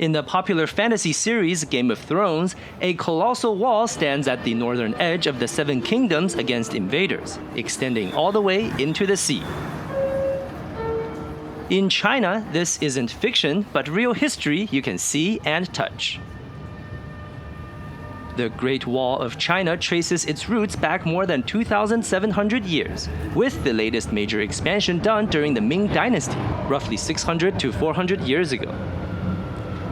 In the popular fantasy series Game of Thrones, a colossal wall stands at the northern edge of the Seven Kingdoms against invaders, extending all the way into the sea. In China, this isn't fiction, but real history you can see and touch. The Great Wall of China traces its roots back more than 2,700 years, with the latest major expansion done during the Ming Dynasty, roughly 600 to 400 years ago.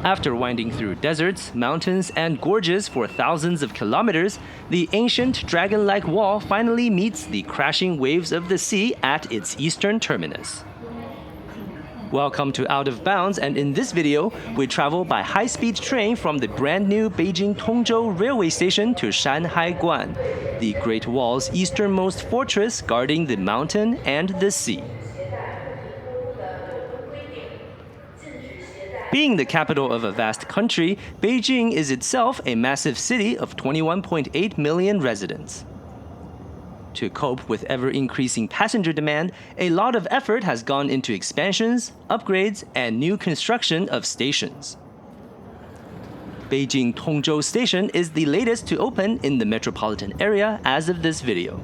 After winding through deserts, mountains, and gorges for thousands of kilometers, the ancient dragon-like wall finally meets the crashing waves of the sea at its eastern terminus. Welcome to Out of Bounds, and in this video, we travel by high-speed train from the brand new Beijing Tongzhou railway station to Shanhaiguan, the Great Wall's easternmost fortress guarding the mountain and the sea. Being the capital of a vast country, Beijing is itself a massive city of 21.8 million residents. To cope with ever-increasing passenger demand, a lot of effort has gone into expansions, upgrades, and new construction of stations. Beijing Tongzhou Station is the latest to open in the metropolitan area as of this video.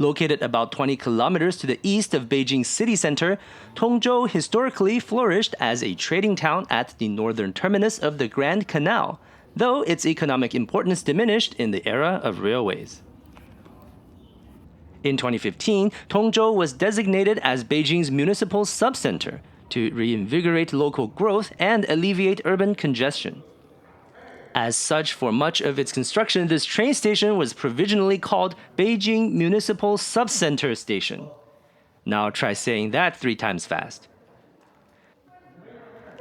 Located about 20 kilometers to the east of Beijing city center, Tongzhou historically flourished as a trading town at the northern terminus of the Grand Canal, though its economic importance diminished in the era of railways. In 2015, Tongzhou was designated as Beijing's municipal subcenter to reinvigorate local growth and alleviate urban congestion. As such, for much of its construction, this train station was provisionally called Beijing Municipal Subcenter Station. Now try saying that 3 times fast.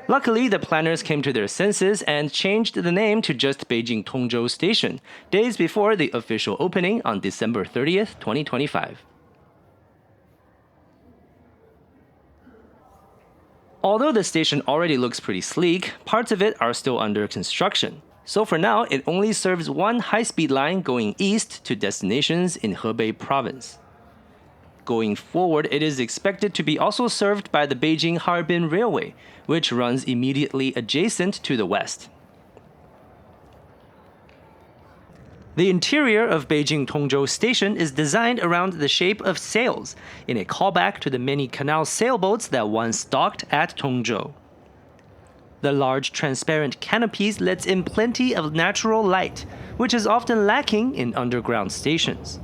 Luckily, the planners came to their senses and changed the name to just Beijing Tongzhou Station, days before the official opening on December 30th, 2025. Although the station already looks pretty sleek, parts of it are still under construction. So for now, it only serves one high-speed line going east to destinations in Hebei province. Going forward, it is expected to be also served by the Beijing-Harbin Railway, which runs immediately adjacent to the west. The interior of Beijing Tongzhou Station is designed around the shape of sails, in a callback to the many canal sailboats that once docked at Tongzhou. The large transparent canopies lets in plenty of natural light, which is often lacking in underground stations.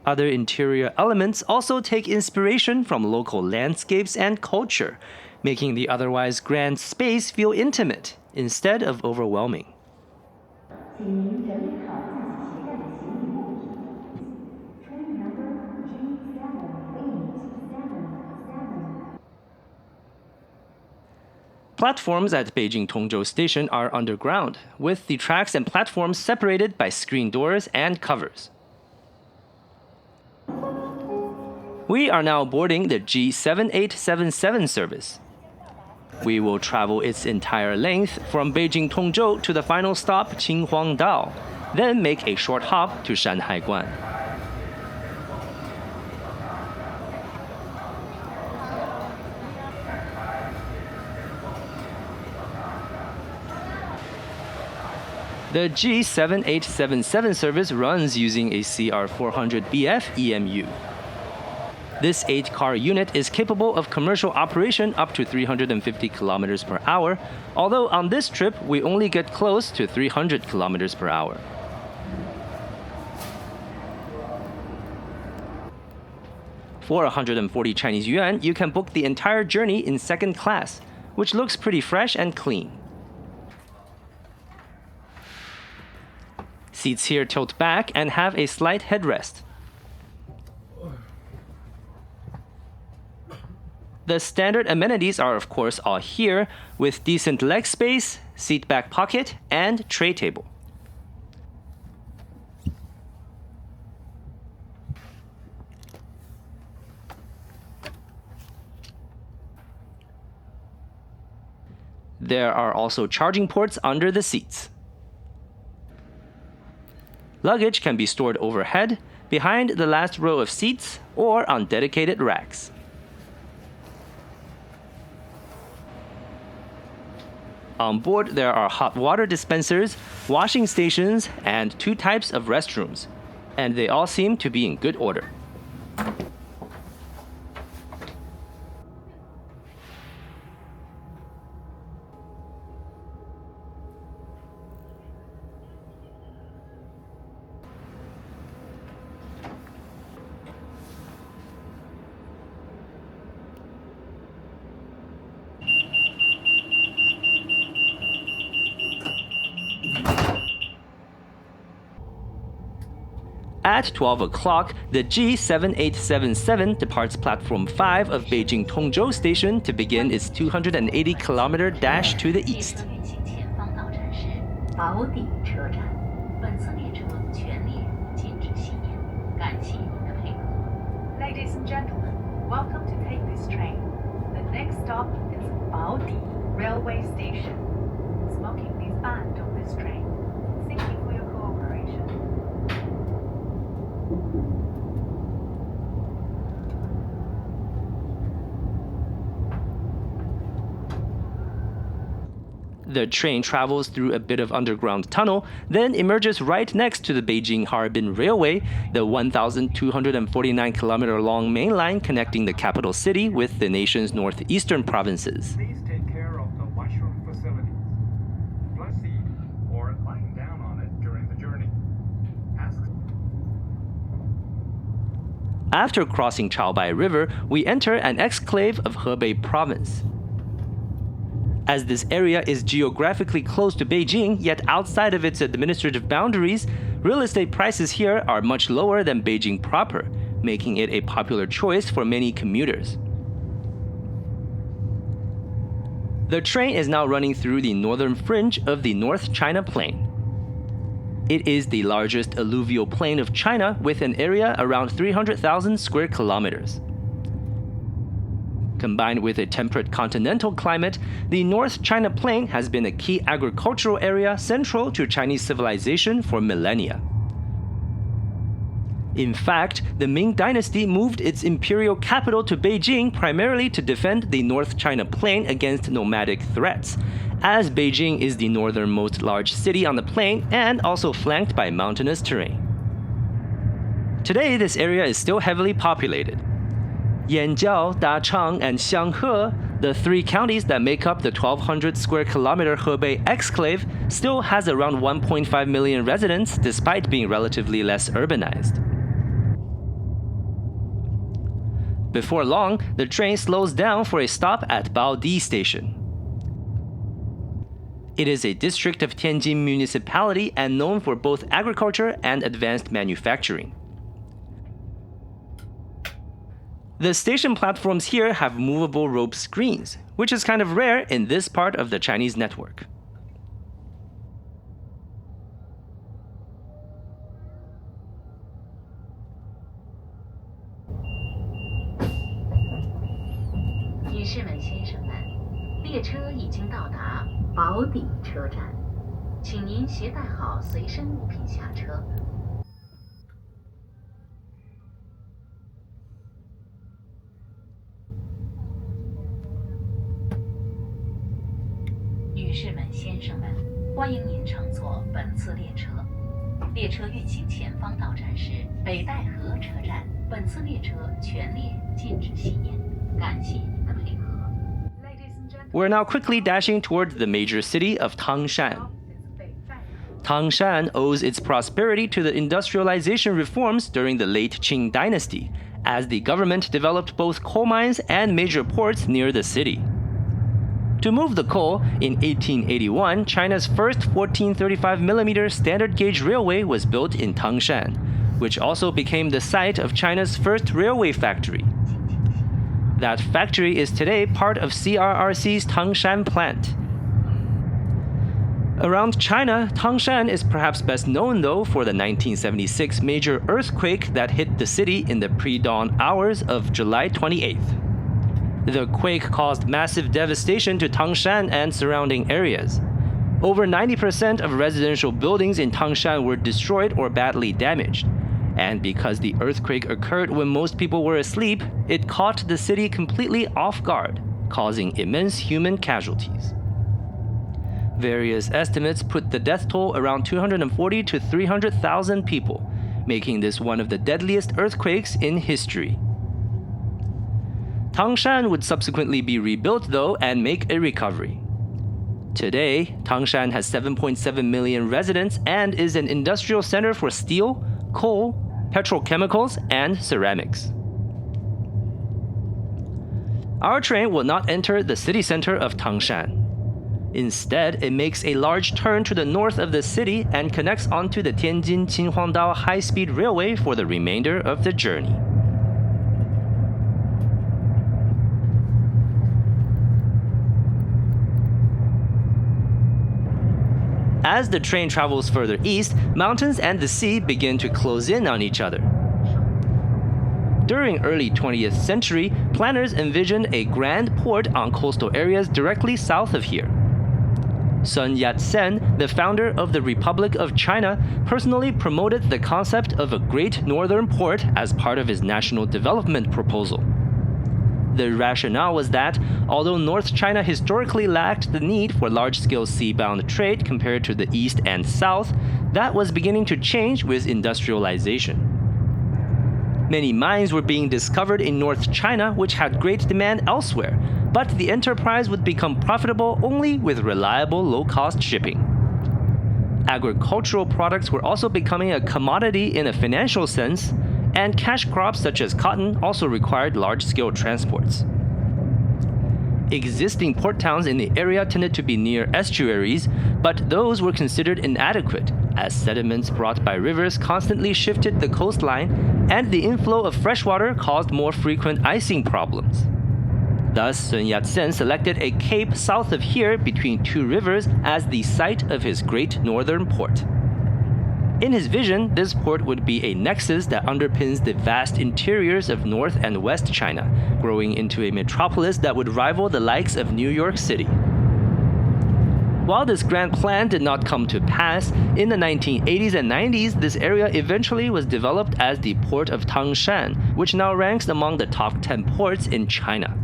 Other interior elements also take inspiration from local landscapes and culture, making the otherwise grand space feel intimate instead of overwhelming. Platforms at Beijing Tongzhou Station are underground, with the tracks and platforms separated by screen doors and covers. We are now boarding the G7877 service. We will travel its entire length from Beijing Tongzhou to the final stop Qinhuangdao, then make a short hop to Shanhaiguan. The G7877 service runs using a CR400BF EMU. This 8-car unit is capable of commercial operation up to 350 kilometers per hour, although on this trip we only get close to 300 kilometers per hour. For 140 Chinese yuan, you can book the entire journey in second class, which looks pretty fresh and clean. Seats here tilt back and have a slight headrest. The standard amenities are of course all here, with decent leg space, seat back pocket, and tray table. There are also charging ports under the seats. Luggage can be stored overhead, behind the last row of seats, or on dedicated racks. On board, there are hot water dispensers, washing stations, and 2 types of restrooms. And they all seem to be in good order. At 12 o'clock, the G7877 departs Platform 5 of Beijing Tongzhou Station to begin its 280-kilometer dash to the east. Ladies and gentlemen, welcome to take this train. The next stop is Baodi Railway Station. Smoking is banned on this train. Thank you for your cooperation. The train travels through a bit of underground tunnel, then emerges right next to the Beijing-Harbin Railway, the 1,249-kilometer-long main line connecting the capital city with the nation's northeastern provinces. Please take care of the washroom facilities. Flush seat or lying down on it during the journey. After crossing Chaobai River, we enter an exclave of Hebei province. As this area is geographically close to Beijing, yet outside of its administrative boundaries, real estate prices here are much lower than Beijing proper, making it a popular choice for many commuters. The train is now running through the northern fringe of the North China Plain. It is the largest alluvial plain of China with an area around 300,000 square kilometers. Combined with a temperate continental climate, the North China Plain has been a key agricultural area central to Chinese civilization for millennia. In fact, the Ming Dynasty moved its imperial capital to Beijing primarily to defend the North China Plain against nomadic threats, as Beijing is the northernmost large city on the plain and also flanked by mountainous terrain. Today, this area is still heavily populated. Yanjiao, Dachang, and Xianghe, the 3 counties that make up the 1,200 square kilometer Hebei exclave, still has around 1.5 million residents despite being relatively less urbanized. Before long, the train slows down for a stop at Baodi Station. It is a district of Tianjin Municipality and known for both agriculture and advanced manufacturing. The station platforms here have movable rope screens, which is kind of rare in this part of the Chinese network. We're now quickly dashing toward the major city of Tangshan. Tangshan owes its prosperity to the industrialization reforms during the late Qing dynasty, as the government developed both coal mines and major ports near the city. To move the coal, in 1881, China's first 1435mm standard gauge railway was built in Tangshan, which also became the site of China's first railway factory. That factory is today part of CRRC's Tangshan plant. Around China, Tangshan is perhaps best known though for the 1976 major earthquake that hit the city in the pre-dawn hours of July 28th. The quake caused massive devastation to Tangshan and surrounding areas. Over 90% of residential buildings in Tangshan were destroyed or badly damaged. And because the earthquake occurred when most people were asleep, it caught the city completely off guard, causing immense human casualties. Various estimates put the death toll around 240 to 300,000 people, making this one of the deadliest earthquakes in history. Tangshan would subsequently be rebuilt though and make a recovery. Today, Tangshan has 7.7 million residents and is an industrial center for steel, coal, petrochemicals, and ceramics. Our train will not enter the city center of Tangshan. Instead, it makes a large turn to the north of the city and connects onto the Beidaihe Qinhuangdao high-speed railway for the remainder of the journey. As the train travels further east, mountains and the sea begin to close in on each other. During early 20th century, planners envisioned a grand port on coastal areas directly south of here. Sun Yat-sen, the founder of the Republic of China, personally promoted the concept of a Great Northern Port as part of his national development proposal. The rationale was that, although North China historically lacked the need for large-scale sea-bound trade compared to the East and South, that was beginning to change with industrialization. Many mines were being discovered in North China which had great demand elsewhere, but the enterprise would become profitable only with reliable low-cost shipping. Agricultural products were also becoming a commodity in a financial sense, and cash crops such as cotton also required large-scale transports. Existing port towns in the area tended to be near estuaries, but those were considered inadequate, as sediments brought by rivers constantly shifted the coastline, and the inflow of freshwater caused more frequent icing problems. Thus, Sun Yat-sen selected a cape south of here between two rivers as the site of his Great Northern Port. In his vision, this port would be a nexus that underpins the vast interiors of North and West China, growing into a metropolis that would rival the likes of New York City. While this grand plan did not come to pass, in the 1980s and 90s, this area eventually was developed as the port of Tangshan, which now ranks among the top 10 ports in China.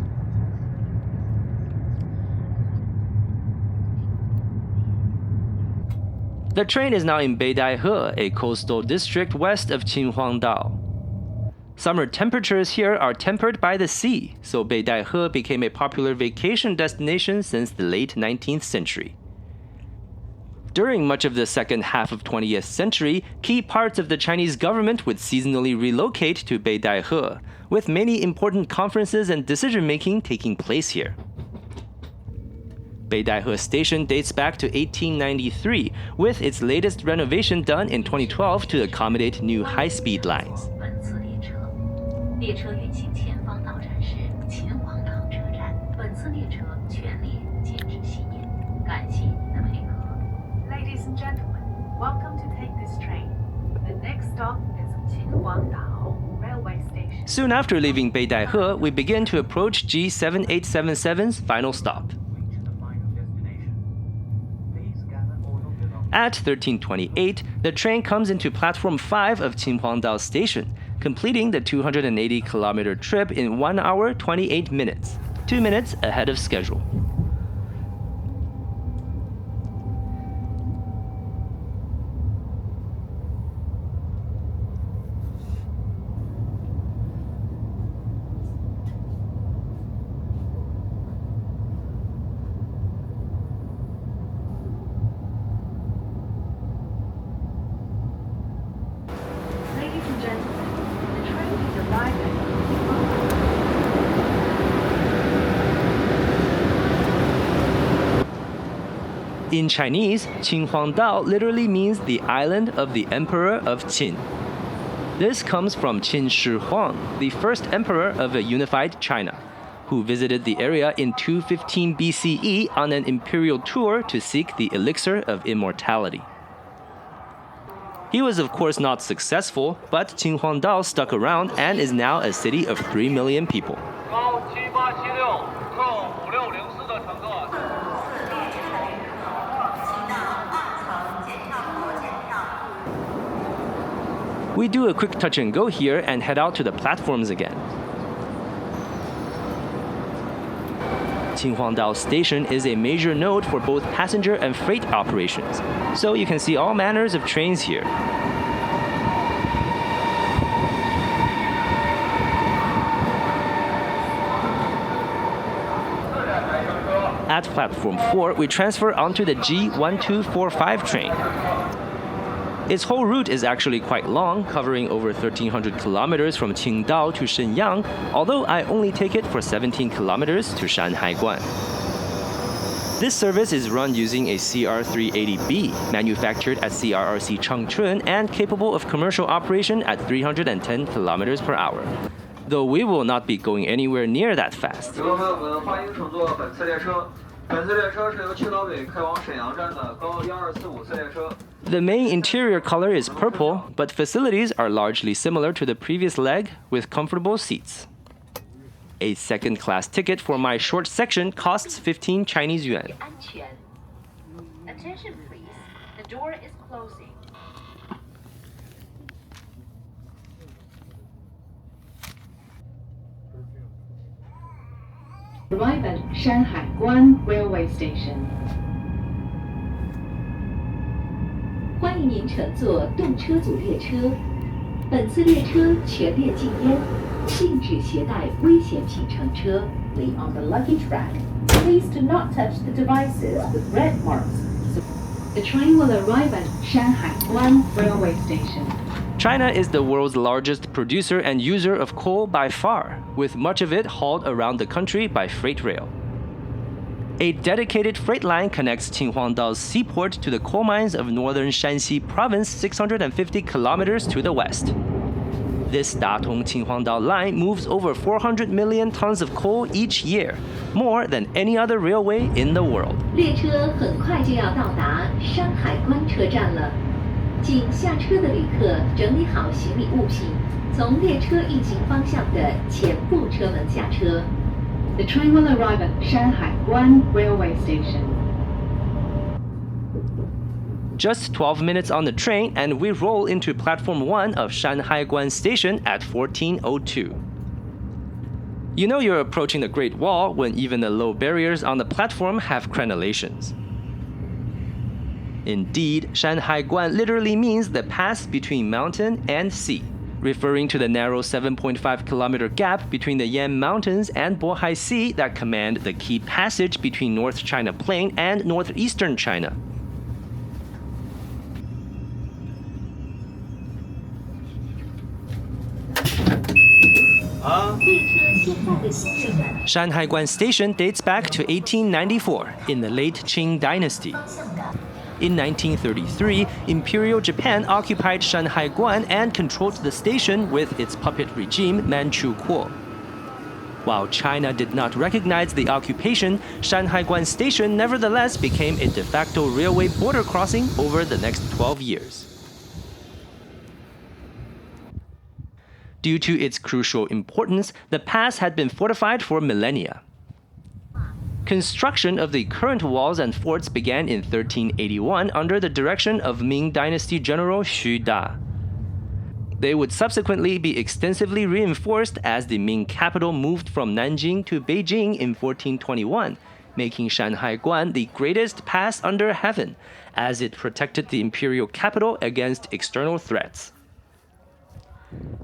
The train is now in Beidaihe, a coastal district west of Qinhuangdao. Summer temperatures here are tempered by the sea, so Beidaihe became a popular vacation destination since the late 19th century. During much of the second half of 20th century, key parts of the Chinese government would seasonally relocate to Beidaihe, with many important conferences and decision-making taking place here. Beidaihe Station dates back to 1893, with its latest renovation done in 2012 to accommodate new high-speed lines. Ladies and gentlemen, welcome to take this train. The next stop is Qinhuangdao Railway Station. Soon after leaving Beidaihe, we begin to approach G7877's final stop. At 1328, the train comes into Platform 5 of Qinhuangdao Station, completing the 280-kilometer trip in 1 hour 28 minutes, 2 minutes ahead of schedule. Ladies and gentlemen, the train is arriving. In Chinese, Qinhuangdao literally means the island of the Emperor of Qin. This comes from Qin Shi Huang, the first emperor of a unified China, who visited the area in 215 BCE on an imperial tour to seek the elixir of immortality. He was of course not successful, but Qinhuangdao stuck around and is now a city of 3 million people. We do a quick touch and go here and head out to the platforms again. Qinhuangdao Station is a major node for both passenger and freight operations, so you can see all manners of trains here. At platform 4, we transfer onto the G1245 train. Its whole route is actually quite long, covering over 1,300 kilometers from Qingdao to Shenyang, although I only take it for 17 kilometers to Shanhaiguan. This service is run using a CR380B, manufactured at CRRC Changchun and capable of commercial operation at 310 kilometers per hour. Though we will not be going anywhere near that fast. The main interior color is purple, but facilities are largely similar to the previous leg, with comfortable seats. A second-class ticket for my short section costs 15 Chinese yuan. Attention please, the door is closing. Arrive at Shanhaiguan Railway Station. 欢迎您乘坐动车组列车。本次列车全面禁烟，禁止携带危险品乘车。 On the lucky track, please do not touch the devices with red marks. The train will arrive at Shanhaiguan Railway Station. China is the world's largest producer and user of coal by far, with much of it hauled around the country by freight rail. A dedicated freight line connects Qinhuangdao's seaport to the coal mines of northern Shanxi province 650 kilometers to the west. This Datong Qinhuangdao line moves over 400 million tons of coal each year, more than any other railway in the world. 列车很快就要到达山海关车站了，请下车的旅客整理好行李物品，从列车运行方向的前部车门下车。 The train will arrive at Shanhaiguan Railway Station. Just 12 minutes on the train, and we roll into platform 1 of Shanhaiguan Station at 14:02. You know you're approaching the Great Wall when even the low barriers on the platform have crenellations. Indeed, Shanhaiguan literally means the pass between mountain and sea, referring to the narrow 7.5-kilometer gap between the Yan Mountains and Bohai Sea that command the key passage between North China Plain and northeastern China. Shanhaiguan Station dates back to 1894 in the late Qing dynasty. In 1933, Imperial Japan occupied Shanhaiguan and controlled the station with its puppet regime Manchu Kuo. While China did not recognize the occupation, Shanhaiguan Station nevertheless became a de facto railway border crossing over the next 12 years. Due to its crucial importance, the pass had been fortified for millennia. Construction of the current walls and forts began in 1381 under the direction of Ming Dynasty General Xu Da. They would subsequently be extensively reinforced as the Ming capital moved from Nanjing to Beijing in 1421, making Shanhaiguan the greatest pass under heaven, as it protected the imperial capital against external threats.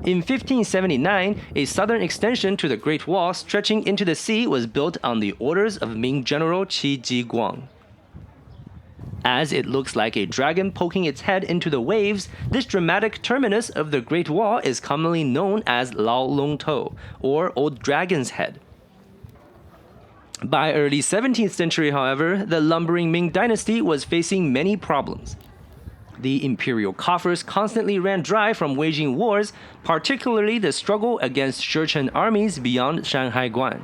In 1579, a southern extension to the Great Wall stretching into the sea was built on the orders of Ming General Qi. As it looks like a dragon poking its head into the waves, this dramatic terminus of the Great Wall is commonly known as Lao Long To, or Old Dragon's Head. By early 17th century, however, the lumbering Ming dynasty was facing many problems. The imperial coffers constantly ran dry from waging wars, particularly the struggle against Jurchen armies beyond Shanhaiguan.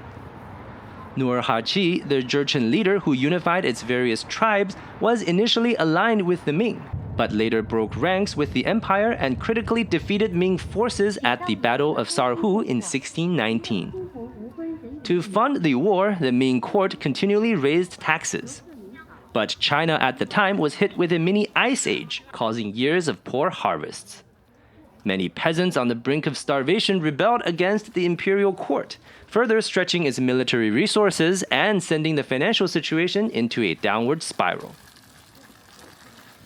Nur Haji, the Jurchen leader who unified its various tribes, was initially aligned with the Ming, but later broke ranks with the empire and critically defeated Ming forces at the Battle of Sarhu in 1619. To fund the war, the Ming court continually raised taxes. But China at the time was hit with a mini ice age, causing years of poor harvests. Many peasants on the brink of starvation rebelled against the imperial court, further stretching its military resources and sending the financial situation into a downward spiral.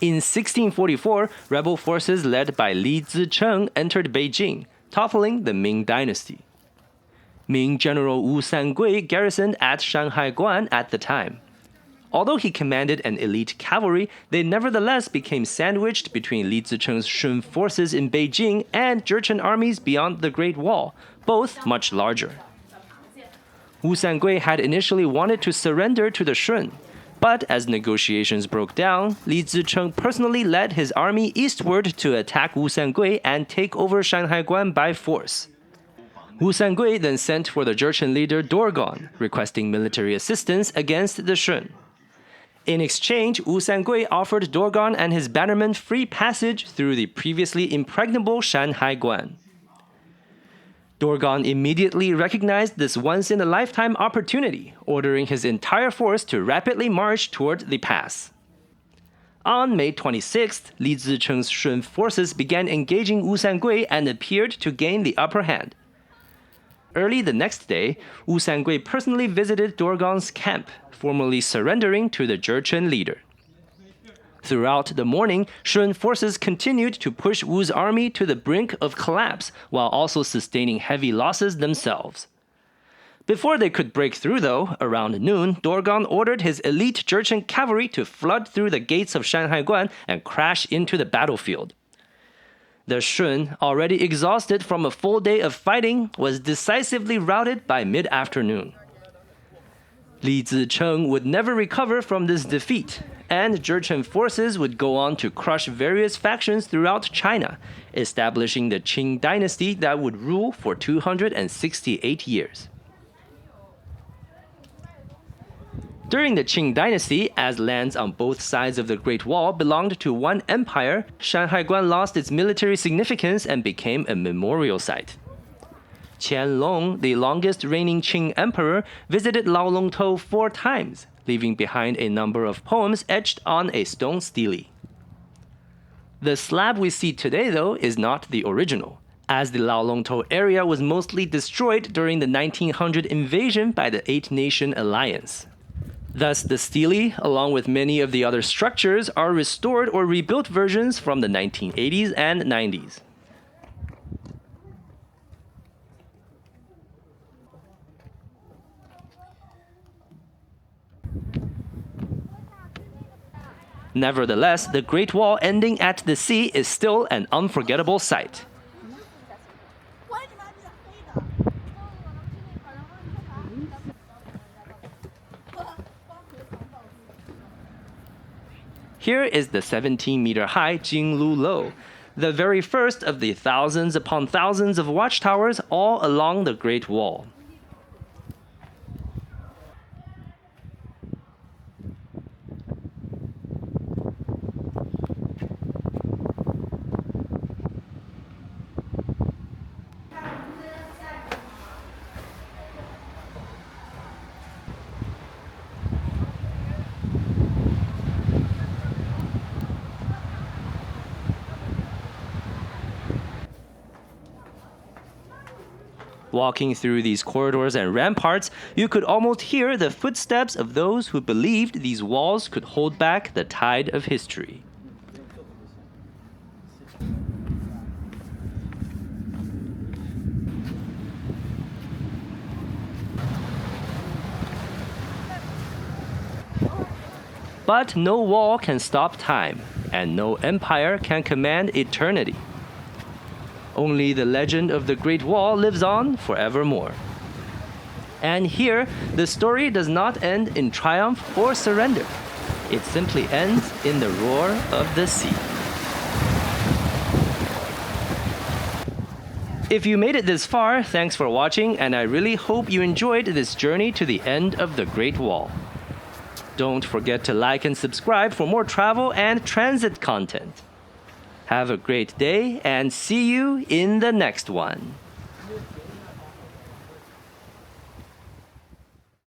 In 1644, rebel forces led by Li Zicheng entered Beijing, toppling the Ming dynasty. Ming General Wu Sangui garrisoned at Shanhaiguan at the time. Although he commanded an elite cavalry, they nevertheless became sandwiched between Li Zicheng's Shun forces in Beijing and Jurchen armies beyond the Great Wall, both much larger. Wu Sangui had initially wanted to surrender to the Shun, but as negotiations broke down, Li Zicheng personally led his army eastward to attack Wu Sangui and take over Shanhaiguan by force. Wu Sangui then sent for the Jurchen leader Dorgon, requesting military assistance against the Shun. In exchange, Wu Sangui offered Dorgon and his bannermen free passage through the previously impregnable Shanhaiguan. Dorgon immediately recognized this once-in-a-lifetime opportunity, ordering his entire force to rapidly march toward the pass. On May 26th, Li Zicheng's Shun forces began engaging Wu Sangui and appeared to gain the upper hand. Early the next day, Wu Sangui personally visited Dorgon's camp, formally surrendering to the Jurchen leader. Throughout the morning, Shun forces continued to push Wu's army to the brink of collapse while also sustaining heavy losses themselves. Before they could break through, though, around noon, Dorgon ordered his elite Jurchen cavalry to flood through the gates of Shanhaiguan and crash into the battlefield. The Shun, already exhausted from a full day of fighting, was decisively routed by mid-afternoon. Li Zicheng would never recover from this defeat, and Jurchen forces would go on to crush various factions throughout China, establishing the Qing dynasty that would rule for 268 years. During the Qing dynasty, as lands on both sides of the Great Wall belonged to one empire, Shanhaiguan lost its military significance and became a memorial site. Qianlong, the longest reigning Qing emperor, visited Laolongtou 4 times, leaving behind a number of poems etched on a stone stele. The slab we see today, though, is not the original, as the Laolongtou area was mostly destroyed during the 1900 invasion by the Eight-Nation Alliance. Thus, the stele, along with many of the other structures, are restored or rebuilt versions from the 1980s and 90s. Nevertheless, the Great Wall ending at the sea is still an unforgettable sight. Here is the 17-meter-high Jinglu Lo, the very first of the thousands upon thousands of watchtowers all along the Great Wall. Walking through these corridors and ramparts, you could almost hear the footsteps of those who believed these walls could hold back the tide of history. But no wall can stop time, and no empire can command eternity. Only the legend of the Great Wall lives on forevermore. And here, the story does not end in triumph or surrender. It simply ends in the roar of the sea. If you made it this far, thanks for watching, and I really hope you enjoyed this journey to the end of the Great Wall. Don't forget to like and subscribe for more travel and transit content. Have a great day and see you in the next one.